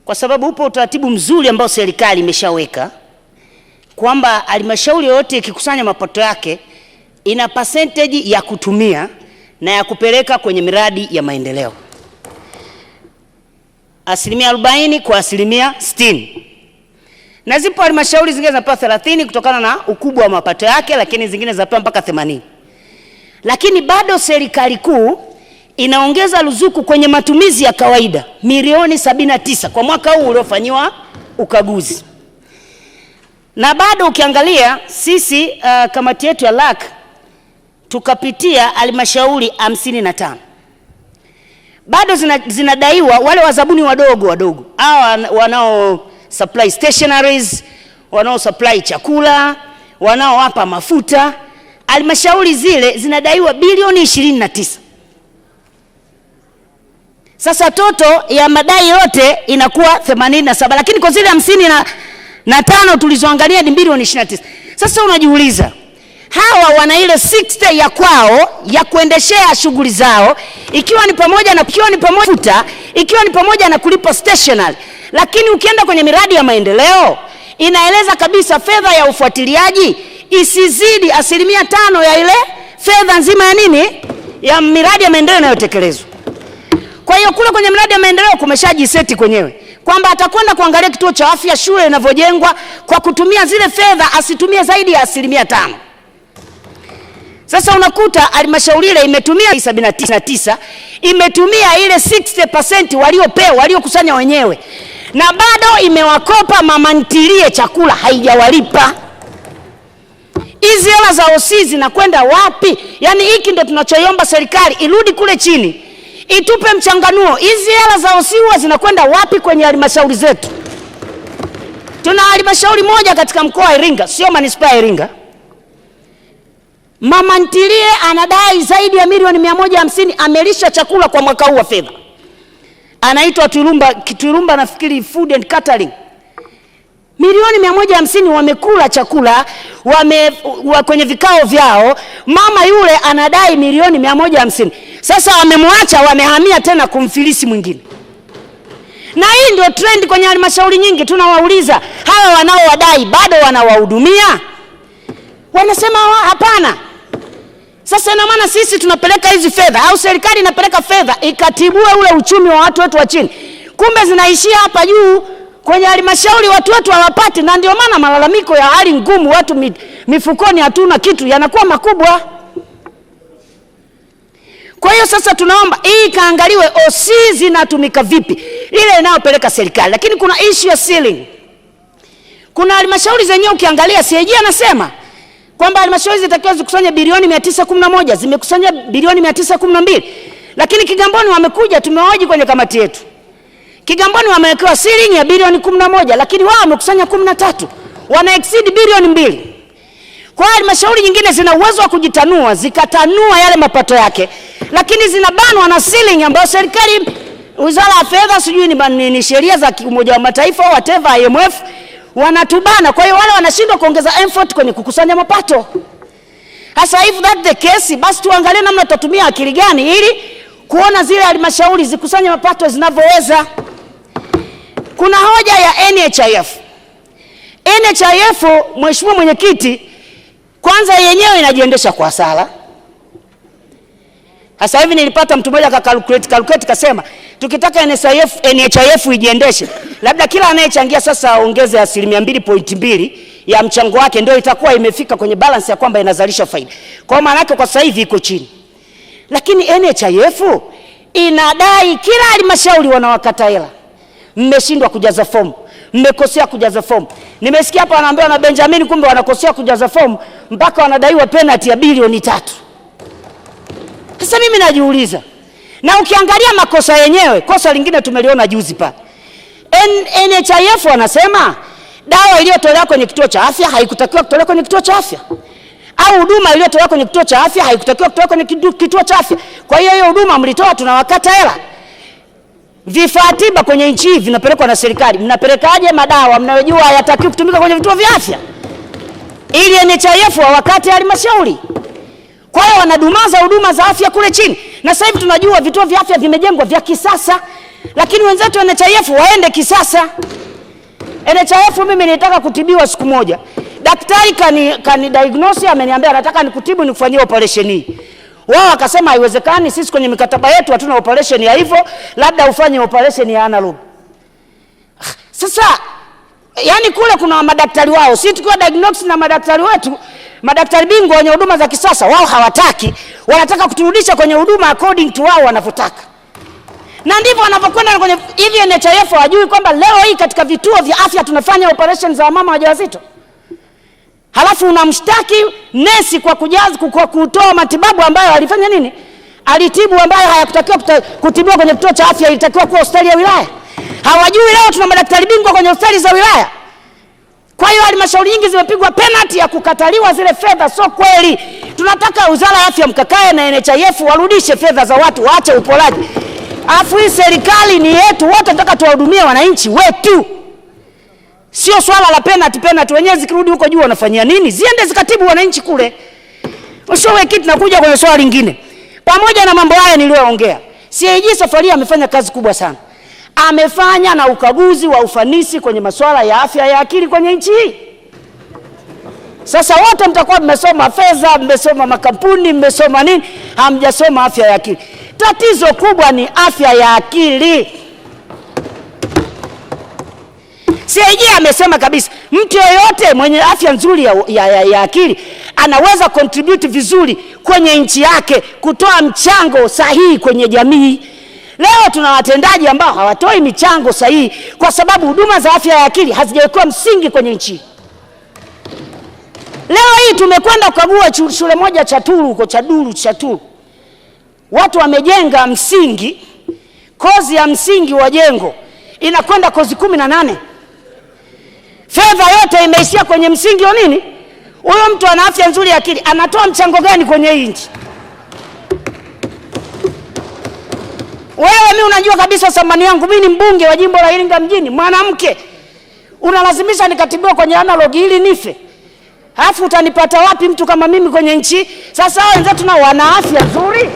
kwa sababu upo utaratibu mzuri ambao serikali imeshaweka kwamba halmashauri yote ikikusanya mapato yake ina percentage ya kutumia na ya kupeleka kwenye miradi ya maendeleo. 40% kwa 60%. Na zipo halmashauri zingine zinapewa 30 kutokana na ukubwa wa mapato yake, lakini zingine zinapewa mpaka 80. Lakini bado serikali kuu inaongeza ruzuku kwenye matumizi ya kawaida milioni 79 kwa mwaka huu uliofanywa ukaguzi. Na bado ukiangalia sisi kamati yetu ya LAC tukapitia halmashauri 55. Bado zinadaiwa wale wazabuni wadogo. Hawa wanao supply stationaries, wanao supply chakula, wanao hapa mafuta. Halmashauri zile zinadaiwa bilioni 29. Sasa toto ya madai yote inakuwa 87, lakini kwa zile 55 tulizoangalia ni bilioni 29. Sasa unajiuliza, hawa wana ile 60 ya kwao ya kuendeshea shughuli zao, ikiwa ni pamoja na kulipa stationery. Lakini ukienda kwenye miradi ya maendeleo inaeleza kabisa fedha ya ufuatiliaji isizidi 5% ya ile fedha nzima ya nini? Ya miradi ya maendeleo inayotekelezwa. Kwa hiyo kule kwenye miradi ya maendeleo kumeshajiseti kwenyewe kwamba atakwenda kuangalia kituo cha afya, shule inavyojengwa, kwa kutumia zile fedha asitumie zaidi ya 5%. Sasa unakuta halmashauri ile imetumia 79, imetumia ile 60% waliokusanya wenyewe, na bado imewakopa mama ntilie chakula, haijawalipa. Hizi hela za OC zinakwenda wapi? Yaani hiki ndio tunachoiomba serikali irudi kule chini, itupe mchanganuo. Hizi hela za OC huwa zinakwenda wapi kwenye halmashauri zetu? Tuna halmashauri moja katika mkoa wa Iringa, sio manispaa ya Iringa. Mama ntilie anadai zaidi ya milioni 150 amelisha chakula kwa mwaka huu wa fedha. Anaitwa Tulumba nafikiri Food and Catering. Milioni 150 wamekula chakula, kwenye vikao vyao. Mama yule anadai milioni 150. Sasa wamemwacha, wamehamia tena kumfilisi mwingine. Na hii ndio trend kwenye halmashauri nyingi. Tunawauliza, hawa wanaowadai bado wanawahudumia? Wanasema hapana. Sasa ina maana sisi tunapeleka hizi fedha, au serikali inapeleka fedha ikatibue ule uchumi wa watu wetu wa chini, kumbe zinaishia hapa juu kwenye halmashauri, watu wetu hawapati. Na ndio maana malalamiko ya hali ngumu, watu mifukoni hatuna kitu, yanakuwa makubwa. Kwa hiyo sasa tunaomba hii kaangaliwe OC zinatumika vipi, ile inayopeleka serikali. Lakini kuna issue ya ceiling. Kuna halmashauri zenyewe ukiangalia, CAG anasema kwamba halmashauri zitakiwa zikusanye bilioni 911, zimekusanya bilioni 912. Lakini Kigamboni wamekuja, tumewahoji kwenye kamati yetu. Kigamboni wamewekewa ceiling ya bilioni 11, lakini wao wamekusanya 13. Wana exceed bilioni 2. Kwa halmashauri nyingine zina uwezo wa kujitanua, zikatanua yale mapato yake, lakini zinabanwa na ceiling ambayo serikali, Wizara ya Fedha, sijui ni sheria za Umoja wa Mataifa au whatever, IMF, wanatubana. Kwa hiyo wale wanashindwa kuongeza effort kwenye kukusanya mapato. Sasa if that the case, basi tuangalie namna tutatumia akili gani ili kuona zile halmashauri zikusanye mapato zinavyoweza. Kuna hoja ya NHIF. NHIF, Mheshimiwa Mwenyekiti, kwanza yenyewe inajiendesha kwa hasara. Sasa hivi nilipata mtu mmoja calculate kasema tukitaka NHIF ijiendeshe, labda kila anayechangia sasa aongeze 2.2% ya mchango wake, ndio itakuwa imefika kwenye balance ya kwamba inazalisha faida. Kwa maana yake kwa sasa hivi iko chini. Lakini NHIF inadai kila halmashauri wanawakata hela. Mmeshindwa kujaza fomu, mmekosea kujaza fomu. Nimesikia hapa wanaambiwa na Benjamin kumbe wanakosea kujaza fomu mpaka wanadaiwa penalty ya bilioni 3. Sasa mimi najiuliza, na ukiangalia makosa yenyewe, kosa lingine tumeliona juzi pale. NHIF wanasema dawa iliyotolewa kwenye kituo cha afya haikutakiwa kutolewa kwenye kituo cha afya, au huduma iliyotolewa kwenye kituo cha afya haikutakiwa kutolewa kwenye kituo cha afya. Kwa hiyo hiyo huduma mlitoa, tunawakata hela. Vifaa tiba kwenye nchi hii vinapelekwa na serikali. Mnapelekaje madawa mnayojua hayatakiwi kutumika kwenye vituo vya afya ili NHIF wakati halmashauri? Kwa hiyo wanadumaza huduma za afya kule chini. Na sasa hivi tunajua vituo vya afya vimejengwa vya kisasa, Lakini wenzetu NHIF waende kisasa. NHIF mimi nilitaka kutibiwa siku moja. Daktari kani diagnose, ameniambia nataka nikutibu nikufanyie operation hii. Wao wakasema haiwezekani, sisi kwenye mikataba yetu hatuna operation ya hivyo, labda ufanye operation ya analog. Sasa yani kule kuna madaktari wao, sisi tukiwa diagnose na madaktari wetu, madaktari bingwa wenye huduma za kisasa, wao hawataki, wanataka kuturudisha kwenye huduma according to wao wanavyotaka. Na ndivyo wanavyokwenda kwenye hivi. NHIF hawajui kwamba leo hii katika vituo vya afya tunafanya operation za mama wajawazito. Halafu unamshtaki nesi kwa kutoa matibabu ambayo alifanya nini? Alitibu ambayo hayakutakiwa kutibiwa kwenye kituo cha afya, ilitakiwa kuwa hospitali ya wilaya. Hawajui leo tuna madaktari bingwa kwenye hospitali za wilaya. Kwa hiyo halmashauri nyingi zimepigwa penalty ya kukataliwa zile fedha. So kweli tunataka Wizara ya Afya mkakae na NHIF warudishe fedha za watu, waache upolaji. Afu hii serikali ni yetu wote, tunataka tuwahudumie wananchi wetu. Sio swala la penalty wenyewe zikirudi huko juu wanafanyia nini? Ziende zikatibu wananchi kule. Ushowe kitu. Nakuja kwenye swala lingine. Pamoja na mambo haya niliyoongea, CAG safari amefanya kazi kubwa sana. Amefanya na ukaguzi wa ufanisi kwenye masuala ya afya ya akili kwenye nchi hii. Sasa wote mtakuwa mmesoma fedha, mmesoma makampuni, mmesoma nini, hamjasoma afya ya akili. Tatizo kubwa ni afya ya akili. CAG amesema kabisa mtu yeyote mwenye afya nzuri ya akili anaweza contribute vizuri kwenye nchi yake, kutoa mchango sahihi kwenye jamii. Leo tuna watendaji ambao hawatoi michango sahihi kwa sababu huduma za afya ya akili hazijawekwa msingi kwenye nchi. Leo hii tumekwenda kukagua shule moja Chaturu huko Chaturu. Watu wamejenga msingi, kozi ya msingi wa jengo inakwenda kozi 18. Fedha yote imeishia kwenye msingi wa nini? Huyo mtu ana afya nzuri ya akili anatoa mchango gani kwenye hii nchi? Wewe mimi unajua kabisa thamani yangu, mimi ni mbunge wa jimbo la Iringa mjini, mwanamke. Unalazimisha nikatibiwa kwenye analog ili nife. Alafu utanipata wapi mtu kama mimi kwenye nchi? Sasa wenzetu nao wana afya nzuri.